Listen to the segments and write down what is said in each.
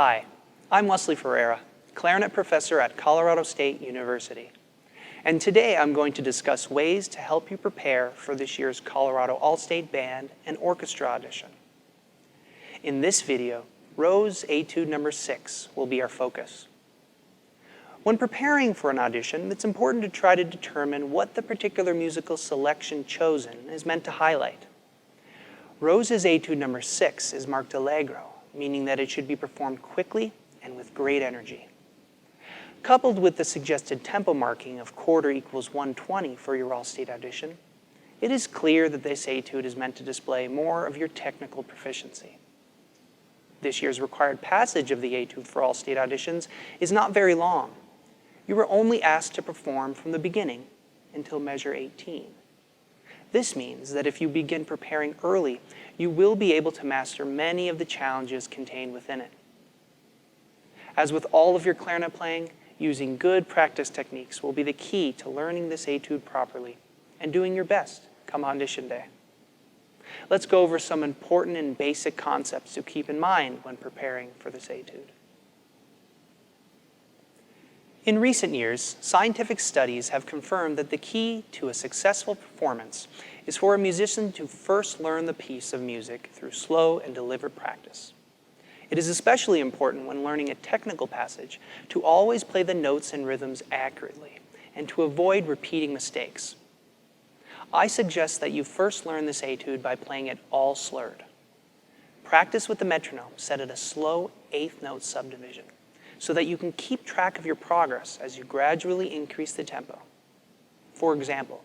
Hi, I'm Wesley Ferreira, clarinet professor at Colorado State University. And today I'm going to discuss ways to help you prepare for this year's Colorado All-State Band and Orchestra audition. In this video, Rose Etude No. 6 will be our focus. When preparing for an audition, it's important to try to determine what the particular musical selection chosen is meant to highlight. Rose's Etude No. 6 is marked Allegro, meaning that it should be performed quickly and with great energy. Coupled with the suggested tempo marking of quarter equals 120 for your All-State audition, it is clear that this etude is meant to display more of your technical proficiency. This year's required passage of the etude for All-State auditions is not very long. You are only asked to perform from the beginning until measure 18. This means that if you begin preparing early, you will be able to master many of the challenges contained within it. As with all of your clarinet playing, using good practice techniques will be the key to learning this etude properly and doing your best come audition day. Let's go over some important and basic concepts to keep in mind when preparing for this etude. In recent years, scientific studies have confirmed that the key to a successful performance is for a musician to first learn the piece of music through slow and deliberate practice. It is especially important when learning a technical passage to always play the notes and rhythms accurately and to avoid repeating mistakes. I suggest that you first learn this etude by playing it all slurred. Practice with the metronome set at a slow eighth note subdivision, so that you can keep track of your progress as you gradually increase the tempo. For example,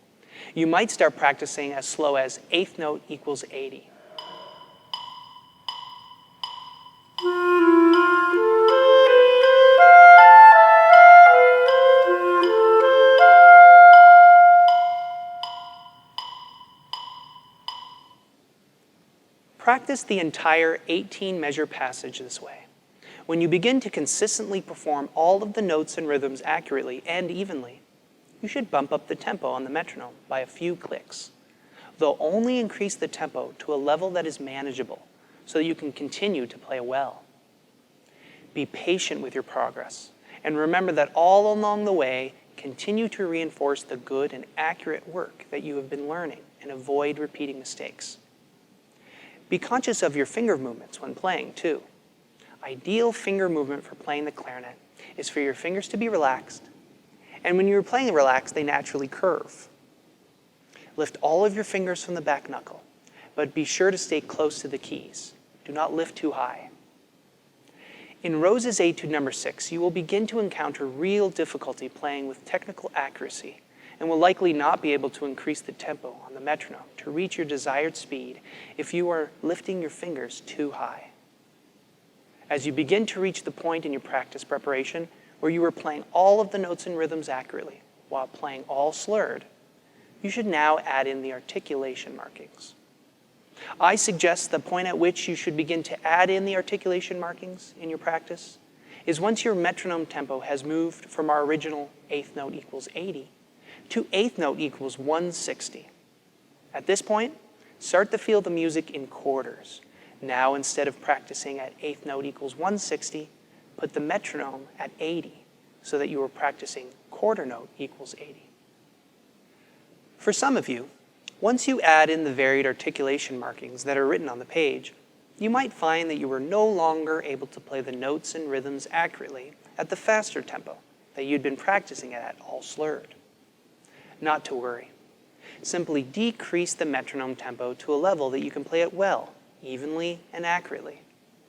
you might start practicing as slow as eighth note equals 80. Practice the entire 18-measure passage this way. When you begin to consistently perform all of the notes and rhythms accurately and evenly, you should bump up the tempo on the metronome by a few clicks. Though only increase the tempo to a level that is manageable so that you can continue to play well. Be patient with your progress, and remember that all along the way, continue to reinforce the good and accurate work that you have been learning and avoid repeating mistakes. Be conscious of your finger movements when playing, too. Ideal finger movement for playing the clarinet is for your fingers to be relaxed, and when you're playing relaxed, they naturally curve. Lift all of your fingers from the back knuckle, but be sure to stay close to the keys. Do not lift too high. In Rose's Etude No. 6, you will begin to encounter real difficulty playing with technical accuracy and will likely not be able to increase the tempo on the metronome to reach your desired speed if you are lifting your fingers too high. As you begin to reach the point in your practice preparation where you are playing all of the notes and rhythms accurately while playing all slurred, you should now add in the articulation markings. I suggest the point at which you should begin to add in the articulation markings in your practice is once your metronome tempo has moved from our original eighth note equals 80 to eighth note equals 160. At this point, start to feel the music in quarters. Now, instead of practicing at eighth note equals 160, put the metronome at 80 so that you are practicing quarter note equals 80. For some of you, once you add in the varied articulation markings that are written on the page, you might find that you are no longer able to play the notes and rhythms accurately at the faster tempo that you'd been practicing at all slurred. Not to worry. Simply decrease the metronome tempo to a level that you can play it well, evenly and accurately,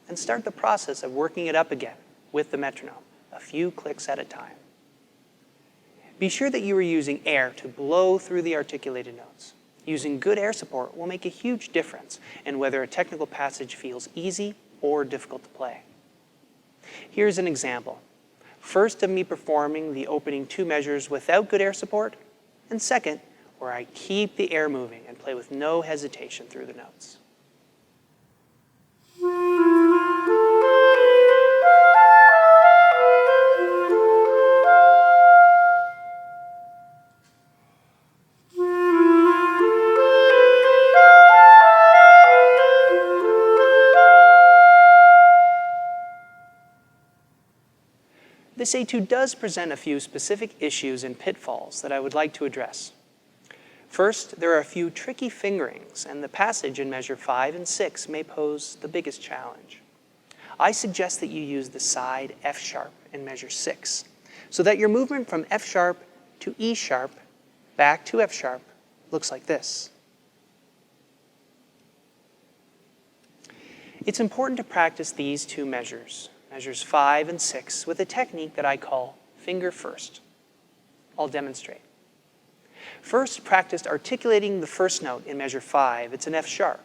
and start the process of working it up again with the metronome, a few clicks at a time. Be sure that you are using air to blow through the articulated notes. Using good air support will make a huge difference in whether a technical passage feels easy or difficult to play. Here's an example. First of me performing the opening two measures without good air support, and second, where I keep the air moving and play with no hesitation through the notes. This etude does present a few specific issues and pitfalls that I would like to address. First, there are a few tricky fingerings, and the passage in measure 5 and 6 may pose the biggest challenge. I suggest that you use the side F sharp in measure 6, so that your movement from F sharp to E sharp back to F sharp looks like this. It's important to practice these two measures, measures 5 and 6, with a technique that I call finger first. I'll demonstrate. First, practice articulating the first note in measure 5. It's an F sharp.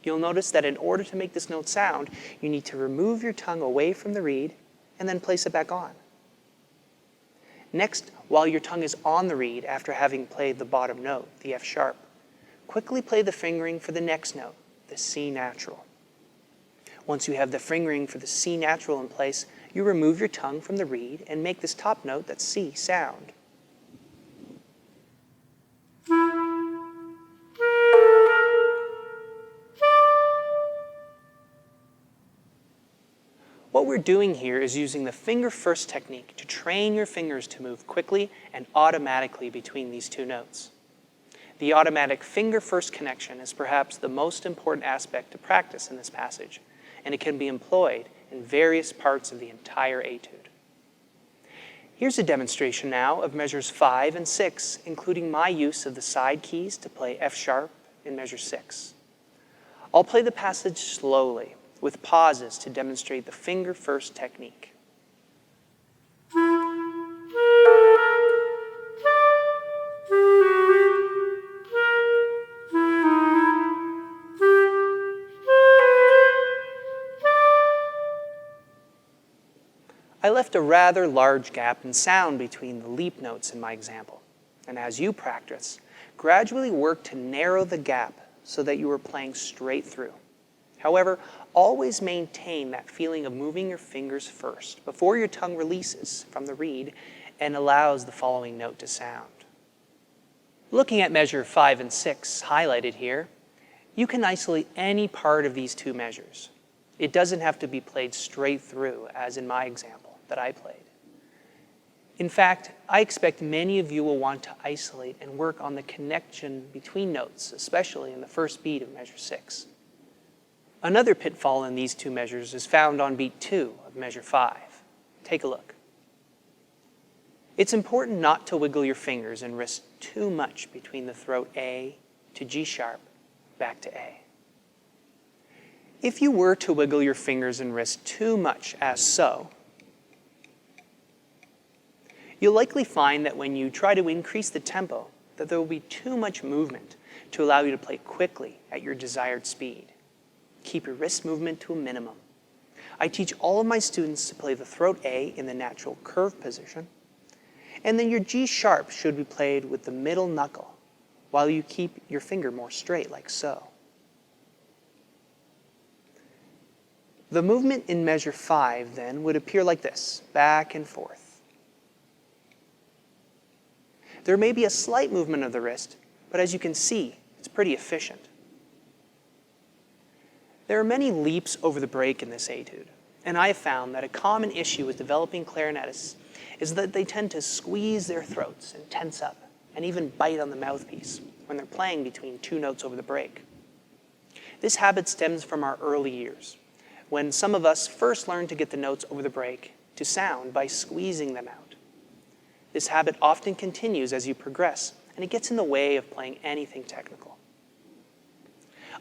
You'll notice that in order to make this note sound, you need to remove your tongue away from the reed and then place it back on. Next, while your tongue is on the reed after having played the bottom note, the F sharp, quickly play the fingering for the next note, the C natural. Once you have the fingering for the C natural in place, you remove your tongue from the reed and make this top note, that C sound. What we're doing here is using the finger first technique to train your fingers to move quickly and automatically between these two notes. The automatic finger first connection is perhaps the most important aspect to practice in this passage, and it can be employed in various parts of the entire etude. Here's a demonstration now of measures 5 and 6, including my use of the side keys to play F sharp in measure 6. I'll play the passage slowly, with pauses to demonstrate the finger first technique. I left a rather large gap in sound between the leap notes in my example, and as you practice, gradually work to narrow the gap so that you are playing straight through. However, always maintain that feeling of moving your fingers first before your tongue releases from the reed and allows the following note to sound. Looking at measure 5 and 6 highlighted here, you can isolate any part of these two measures. It doesn't have to be played straight through, as in my example that I played. In fact, I expect many of you will want to isolate and work on the connection between notes, especially in the first beat of measure 6. Another pitfall in these two measures is found on beat 2 of measure 5. Take a look. It's important not to wiggle your fingers and wrist too much between the throat A to G sharp, back to A. If you were to wiggle your fingers and wrist too much, as so, you'll likely find that when you try to increase the tempo, that there will be too much movement to allow you to play quickly at your desired speed. Keep your wrist movement to a minimum. I teach all of my students to play the throat A in the natural curve position, and then your G sharp should be played with the middle knuckle, while you keep your finger more straight, like so. The movement in measure 5, then, would appear like this, back and forth. There may be a slight movement of the wrist, but as you can see, it's pretty efficient. There are many leaps over the break in this etude, and I have found that a common issue with developing clarinetists is that they tend to squeeze their throats and tense up, and even bite on the mouthpiece when they're playing between two notes over the break. This habit stems from our early years, when some of us first learned to get the notes over the break to sound by squeezing them out. This habit often continues as you progress, and it gets in the way of playing anything technical.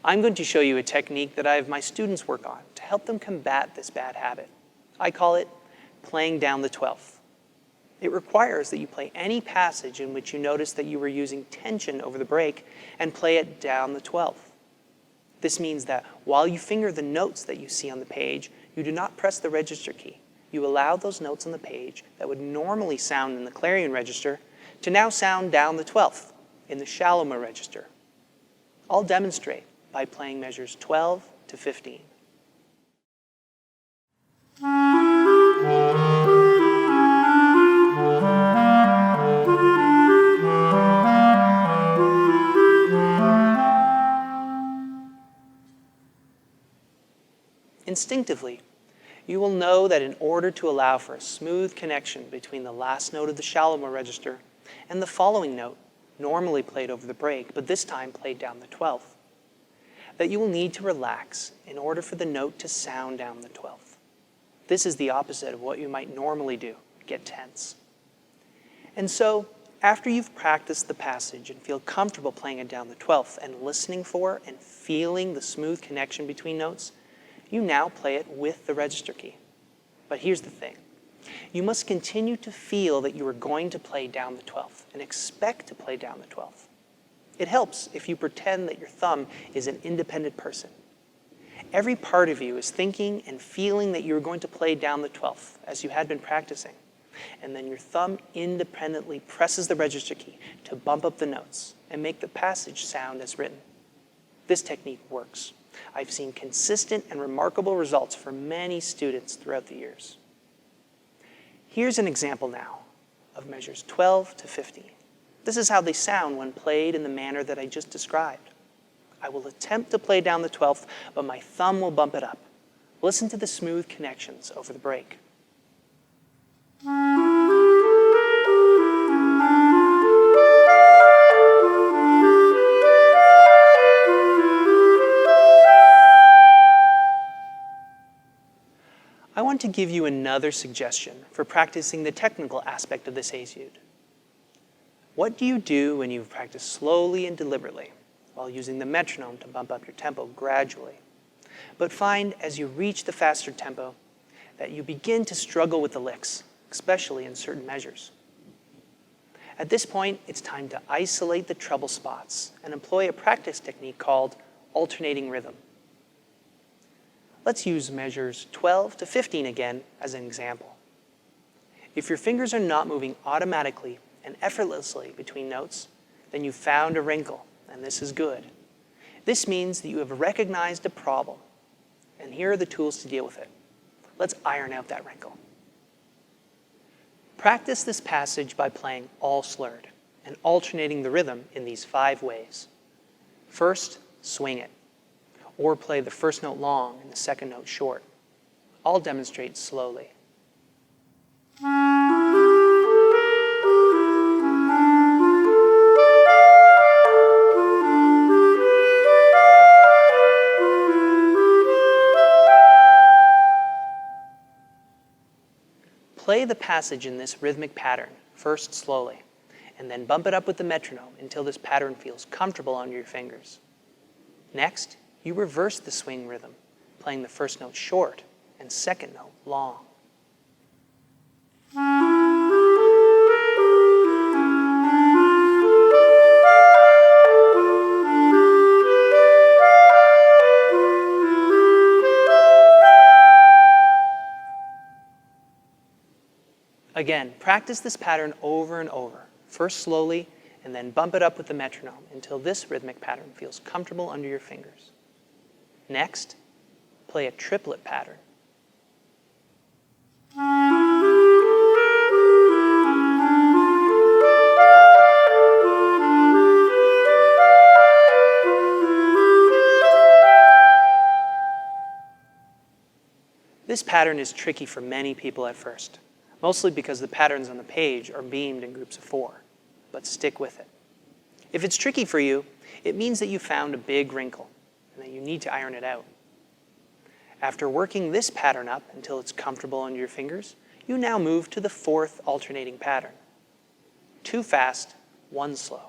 I'm going to show you a technique that I have my students work on to help them combat this bad habit. I call it playing down the 12th. It requires that you play any passage in which you notice that you were using tension over the break and play it down the 12th. This means that while you finger the notes that you see on the page, you do not press the register key. You allow those notes on the page that would normally sound in the clarion register to now sound down the 12th in the shallower register. I'll demonstrate by playing measures 12 to 15. Instinctively, you will know that in order to allow for a smooth connection between the last note of the shallow register and the following note, normally played over the break, but this time played down the 12th, that you will need to relax in order for the note to sound down the 12th. This is the opposite of what you might normally do, get tense. And so, after you've practiced the passage and feel comfortable playing it down the 12th and listening for and feeling the smooth connection between notes, you now play it with the register key. But here's the thing. You must continue to feel that you are going to play down the 12th and expect to play down the 12th. It helps if you pretend that your thumb is an independent person. Every part of you is thinking and feeling that you are going to play down the 12th as you had been practicing. And then your thumb independently presses the register key to bump up the notes and make the passage sound as written. This technique works. I've seen consistent and remarkable results for many students throughout the years. Here's an example now of measures 12 to 15. This is how they sound when played in the manner that I just described. I will attempt to play down the 12th, but my thumb will bump it up. Listen to the smooth connections over the break. I want to give you another suggestion for practicing the technical aspect of this etude. What do you do when you've practiced slowly and deliberately while using the metronome to bump up your tempo gradually, but find as you reach the faster tempo that you begin to struggle with the licks, especially in certain measures? At this point, it's time to isolate the treble spots and employ a practice technique called alternating rhythm. Let's use measures 12 to 15 again as an example. If your fingers are not moving automatically and effortlessly between notes, then you've found a wrinkle, and this is good. This means that you have recognized a problem, and here are the tools to deal with it. Let's iron out that wrinkle. Practice this passage by playing all slurred and alternating the rhythm in these 5 ways. First, swing it, or play the first note long and the second note short. I'll demonstrate slowly. Play the passage in this rhythmic pattern, first slowly, and then bump it up with the metronome until this pattern feels comfortable under your fingers. Next, you reverse the swing rhythm, playing the first note short and second note long. Again, practice this pattern over and over, first slowly, and then bump it up with the metronome until this rhythmic pattern feels comfortable under your fingers. Next, play a triplet pattern. This pattern is tricky for many people at first, mostly because the patterns on the page are beamed in groups of 4, but stick with it. If it's tricky for you, it means that you found a big wrinkle and that you need to iron it out. After working this pattern up until it's comfortable under your fingers, you now move to the 4th alternating pattern. 2 fast, 1 slow.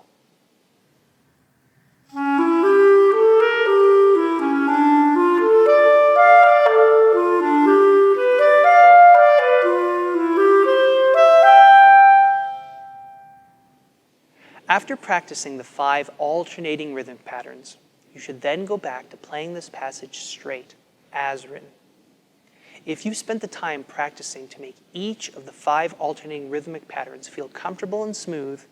After practicing the 5 alternating rhythmic patterns, you should then go back to playing this passage straight, as written. If you spent the time practicing to make each of the 5 alternating rhythmic patterns feel comfortable and smooth,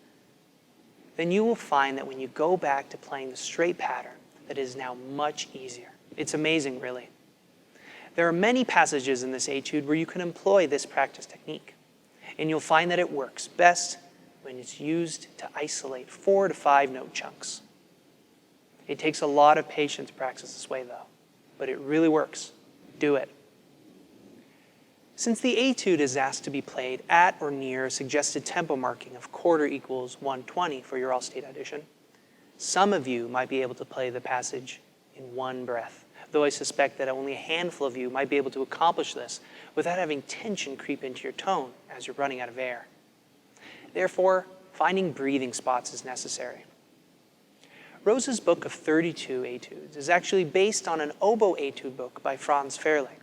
then you will find that when you go back to playing the straight pattern, that it is now much easier. It's amazing, really. There are many passages in this etude where you can employ this practice technique, and you'll find that it works best when it's used to isolate 4 to 5 note chunks. It takes a lot of patience to practice this way, though, but it really works. Do it. Since the etude is asked to be played at or near a suggested tempo marking of quarter equals 120 for your All-State audition, some of you might be able to play the passage in one breath, though I suspect that only a handful of you might be able to accomplish this without having tension creep into your tone as you're running out of air. Therefore, finding breathing spots is necessary. Rose's book of 32 etudes is actually based on an oboe etude book by Franz Fairling.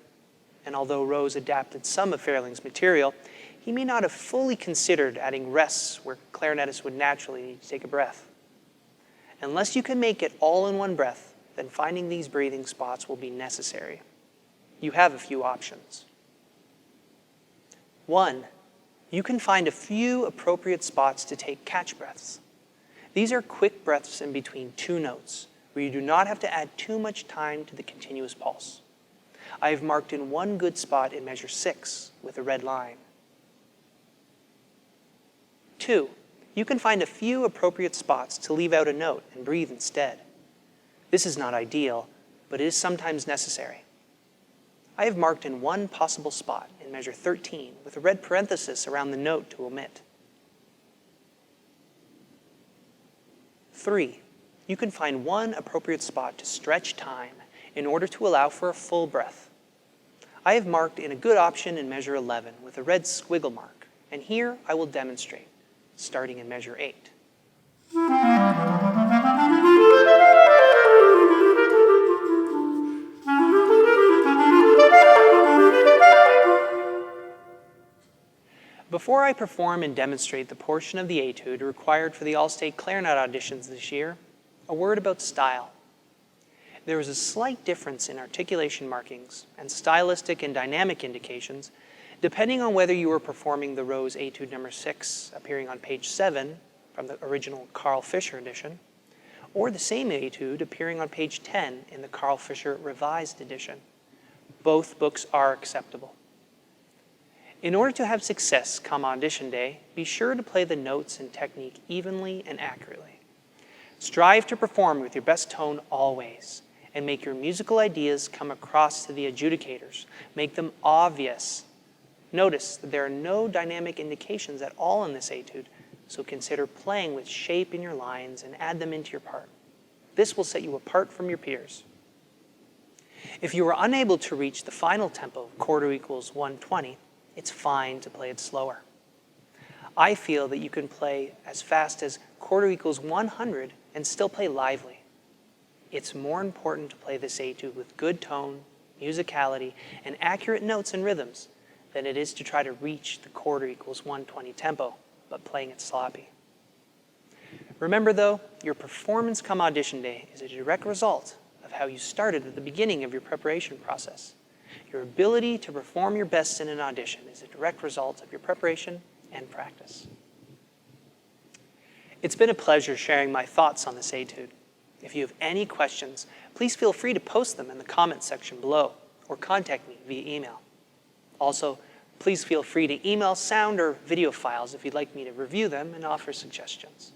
And although Rose adapted some of Fairling's material, he may not have fully considered adding rests where clarinetists would naturally need to take a breath. Unless you can make it all in one breath, then finding these breathing spots will be necessary. You have a few options. 1. You can find a few appropriate spots to take catch breaths. These are quick breaths in between two notes, where you do not have to add too much time to the continuous pulse. I have marked in one good spot in measure 6 with a red line. 2. You can find a few appropriate spots to leave out a note and breathe instead. This is not ideal, but it is sometimes necessary. I have marked in one possible spot in measure 13 with a red parenthesis around the note to omit. 3. You can find one appropriate spot to stretch time in order to allow for a full breath. I have marked in a good option in measure 11 with a red squiggle mark, and here I will demonstrate, starting in measure 8. Before I perform and demonstrate the portion of the etude required for the All-State Clarinet auditions this year, a word about style. There is a slight difference in articulation markings and stylistic and dynamic indications depending on whether you are performing the Rose Etude No. 6 appearing on page 7 from the original Carl Fischer edition, or the same etude appearing on page 10 in the Carl Fischer revised edition. Both books are acceptable. In order to have success come audition day, be sure to play the notes and technique evenly and accurately. Strive to perform with your best tone always, and make your musical ideas come across to the adjudicators. Make them obvious. Notice that there are no dynamic indications at all in this etude, so consider playing with shape in your lines and add them into your part. This will set you apart from your peers. If you are unable to reach the final tempo of quarter equals 120, it's fine to play it slower. I feel that you can play as fast as quarter equals 100 and still play lively. It's more important to play this etude with good tone, musicality, and accurate notes and rhythms than it is to try to reach the quarter equals 120 tempo, but playing it sloppy. Remember though, your performance come audition day is a direct result of how you started at the beginning of your preparation process. Your ability to perform your best in an audition is a direct result of your preparation and practice. It's been a pleasure sharing my thoughts on this etude. If you have any questions, please feel free to post them in the comments section below or contact me via email. Also, please feel free to email sound or video files if you'd like me to review them and offer suggestions.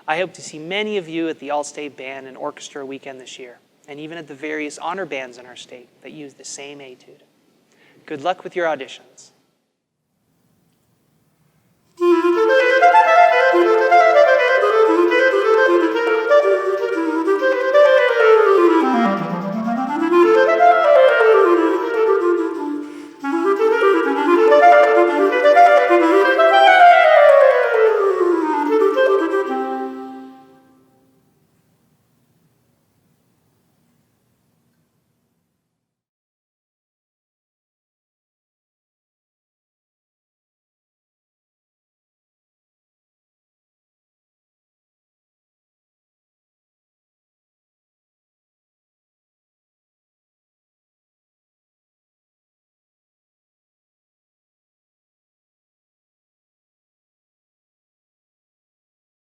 I hope to see many of you at the All-State Band and Orchestra weekend this year, and even at the various honor bands in our state that use the same etude. Good luck with your auditions.